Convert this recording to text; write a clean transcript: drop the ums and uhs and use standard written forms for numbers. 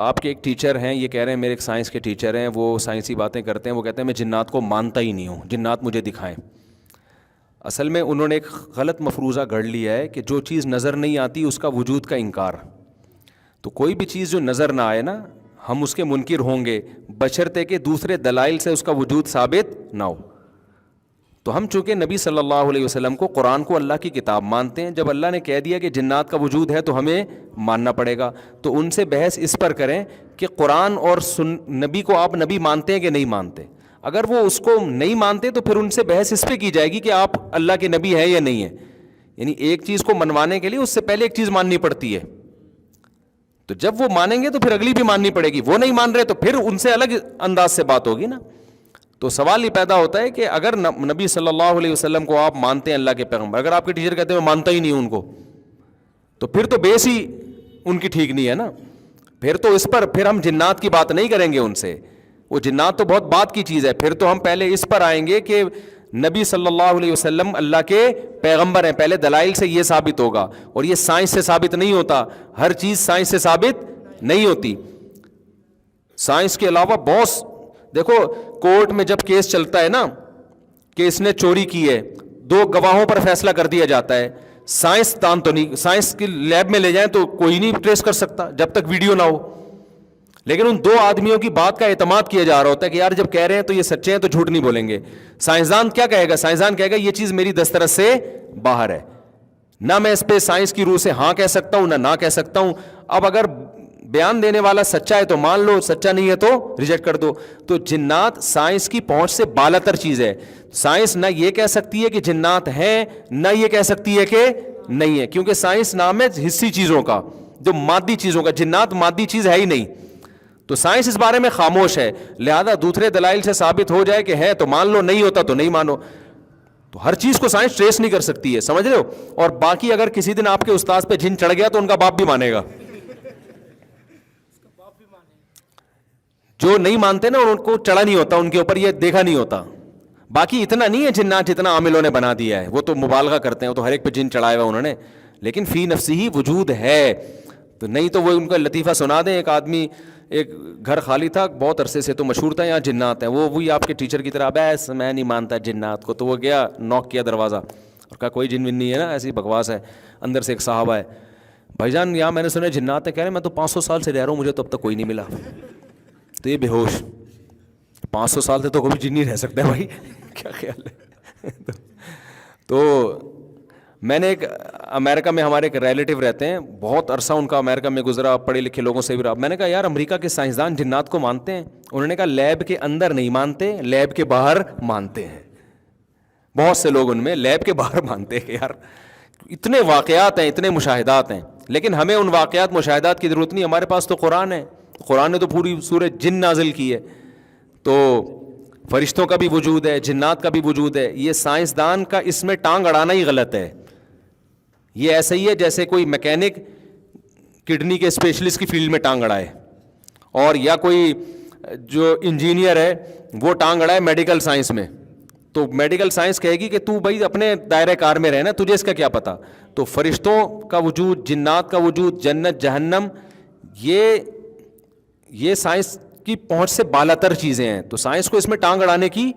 آپ کے ایک ٹیچر ہیں، یہ کہہ رہے ہیں میرے ایک سائنس کے ٹیچر ہیں، وہ سائنسی باتیں کرتے ہیں، وہ کہتے ہیں میں جنات کو مانتا ہی نہیں ہوں، جنات مجھے دکھائیں۔ اصل میں انہوں نے ایک غلط مفروضہ گھڑ لیا ہے کہ جو چیز نظر نہیں آتی اس کا وجود کا انکار۔ تو کوئی بھی چیز جو نظر نہ آئے نا، ہم اس کے منکر ہوں گے بشرطے کہ دوسرے دلائل سے اس کا وجود ثابت نہ ہو۔ تو ہم چونکہ نبی صلی اللہ علیہ وسلم کو، قرآن کو اللہ کی کتاب مانتے ہیں، جب اللہ نے کہہ دیا کہ جنات کا وجود ہے تو ہمیں ماننا پڑے گا۔ تو ان سے بحث اس پر کریں کہ قرآن اور نبی کو آپ نبی مانتے ہیں کہ نہیں مانتے۔ اگر وہ اس کو نہیں مانتے تو پھر ان سے بحث اس پہ کی جائے گی کہ آپ اللہ کے نبی ہیں یا نہیں ہیں۔ یعنی ایک چیز کو منوانے کے لیے اس سے پہلے ایک چیز ماننی پڑتی ہے، تو جب وہ مانیں گے تو پھر اگلی بھی ماننی پڑے گی۔ وہ نہیں مان رہے تو پھر ان سے الگ انداز سے بات ہوگی نا۔ تو سوال یہ پیدا ہوتا ہے کہ اگر نبی صلی اللہ علیہ وسلم کو آپ مانتے ہیں اللہ کے پیغمبر، اگر آپ کے ٹیچر کہتے ہیں میں مانتا ہی نہیں ہوں ان کو، تو پھر تو بیس ہی ان کی ٹھیک نہیں ہے نا۔ پھر تو اس پر پھر ہم جنات کی بات نہیں کریں گے ان سے، وہ جنات تو بہت بات کی چیز ہے۔ پھر تو ہم پہلے اس پر آئیں گے کہ نبی صلی اللہ علیہ وسلم اللہ کے پیغمبر ہیں، پہلے دلائل سے یہ ثابت ہوگا، اور یہ سائنس سے ثابت نہیں ہوتا، ہر چیز سائنس سے ثابت نہیں ہوتی۔ سائنس کے علاوہ بہت، دیکھو کورٹ میں جب کیس چلتا ہے نا کہ اس نے چوری کی ہے، دو گواہوں پر فیصلہ کر دیا جاتا ہے، سائنس دان تو نہیں، سائنس کی لیب میں لے جائیں تو کوئی نہیں ٹریس کر سکتا جب تک ویڈیو نہ ہو، لیکن ان دو آدمیوں کی بات کا اعتماد کیا جا رہا ہوتا ہے کہ یار جب کہہ رہے ہیں تو یہ سچے ہیں تو جھوٹ نہیں بولیں گے۔ سائنسدان کیا کہے گا؟ سائنسدان کہے گا یہ چیز میری دسترس سے باہر ہے، نہ میں اس پہ سائنس کی روح سے ہاں کہہ سکتا ہوں نہ کہہ سکتا ہوں۔ اب اگر بیان دینے والا سچا ہے تو مان لو، سچا نہیں ہے تو ریجیکٹ کر دو۔ تو جنات سائنس کی پہنچ سے بالاتر چیز ہے۔ سائنس نہ یہ کہہ سکتی ہے کہ جنات ہیں، نہ یہ کہہ سکتی ہے کہ نہیں ہے، کیونکہ سائنس نام ہے حسی چیزوں کا، جو مادی چیزوں کا، جنات مادی چیز ہے ہی نہیں۔ تو سائنس اس بارے میں خاموش ہے، لہذا دوسرے دلائل سے ثابت ہو جائے کہ ہے تو مان لو، نہیں ہوتا تو نہیں مانو۔ تو ہر چیز کو سائنس ٹریس نہیں کر سکتی ہے، سمجھ رہے ہو؟ اور باقی اگر کسی دن آپ کے استاذ پہ جن چڑھ گیا تو ان کا باپ بھی مانے گا۔ جو نہیں مانتے نا ان کو چڑھا نہیں ہوتا، ان کے اوپر یہ دیکھا نہیں ہوتا۔ باقی اتنا نہیں ہے جنات جتنا عاملوں نے بنا دیا ہے، وہ تو مبالغہ کرتے ہیں، وہ تو ہر ایک پہ جن چڑھایا ہوا انہوں نے، لیکن فی نفسی ہی وجود ہے۔ تو نہیں تو وہ ان کا لطیفہ سنا دیں، ایک آدمی، ایک گھر خالی تھا بہت عرصے سے، تو مشہور تھا یہاں جنات ہیں، وہ وہی آپ کے ٹیچر کی طرح بس میں نہیں مانتا جنات کو، تو وہ گیا نوک کیا دروازہ اور کہا کوئی جن ون نہیں ہے نا، ایسی بکواس ہے۔ اندر سے ایک صاحب ہے، بھائی جان یہاں میں نے سنا جنات ہیں، کہہ رہے میں تو 500 سال سے رہ رہا ہوں، مجھے تو اب تک کوئی نہیں ملا۔ تو یہ بے ہوش، 500 سال سے تو کوئی جن نہیں رہ سکتا ہے بھائی، کیا خیال ہے؟ تو میں نے ایک امریکہ میں ہمارے ایک ریلیٹیو رہتے ہیں، بہت عرصہ ان کا امریکہ میں گزرا، پڑھے لکھے لوگوں سے بھی رہا۔ میں نے کہا یار امریکہ کے سائنسدان جنات کو مانتے ہیں؟ انہوں نے کہا لیب کے اندر نہیں مانتے، لیب کے باہر مانتے ہیں۔ بہت سے لوگ ان میں لیب کے باہر مانتے ہیں کہ یار اتنے واقعات ہیں، اتنے مشاہدات ہیں، لیکن ہمیں ان واقعات مشاہدات کی ضرورت نہیں، ہمارے پاس تو قرآن ہے۔ قرآن نے تو پوری سورہ جن نازل کی ہے، تو فرشتوں کا بھی وجود ہے، جنات کا بھی وجود ہے۔ یہ سائنسدان کا اس میں ٹانگ اڑانا ہی غلط ہے۔ یہ ایسا ہی ہے جیسے کوئی میکینک کڈنی کے اسپیشلسٹ کی فیلڈ میں ٹانگ اڑائے، اور یا کوئی جو انجینئر ہے وہ ٹانگ اڑائے میڈیکل سائنس میں، تو میڈیکل سائنس کہے گی کہ تو بھائی اپنے دائرہ کار میں رہنا، تجھے اس کا کیا پتہ۔ تو فرشتوں کا وجود، جنات کا وجود، جنت جہنم، یہ سائنس کی پہنچ سے بالاتر چیزیں ہیں، تو سائنس کو اس میں ٹانگ اڑانے کی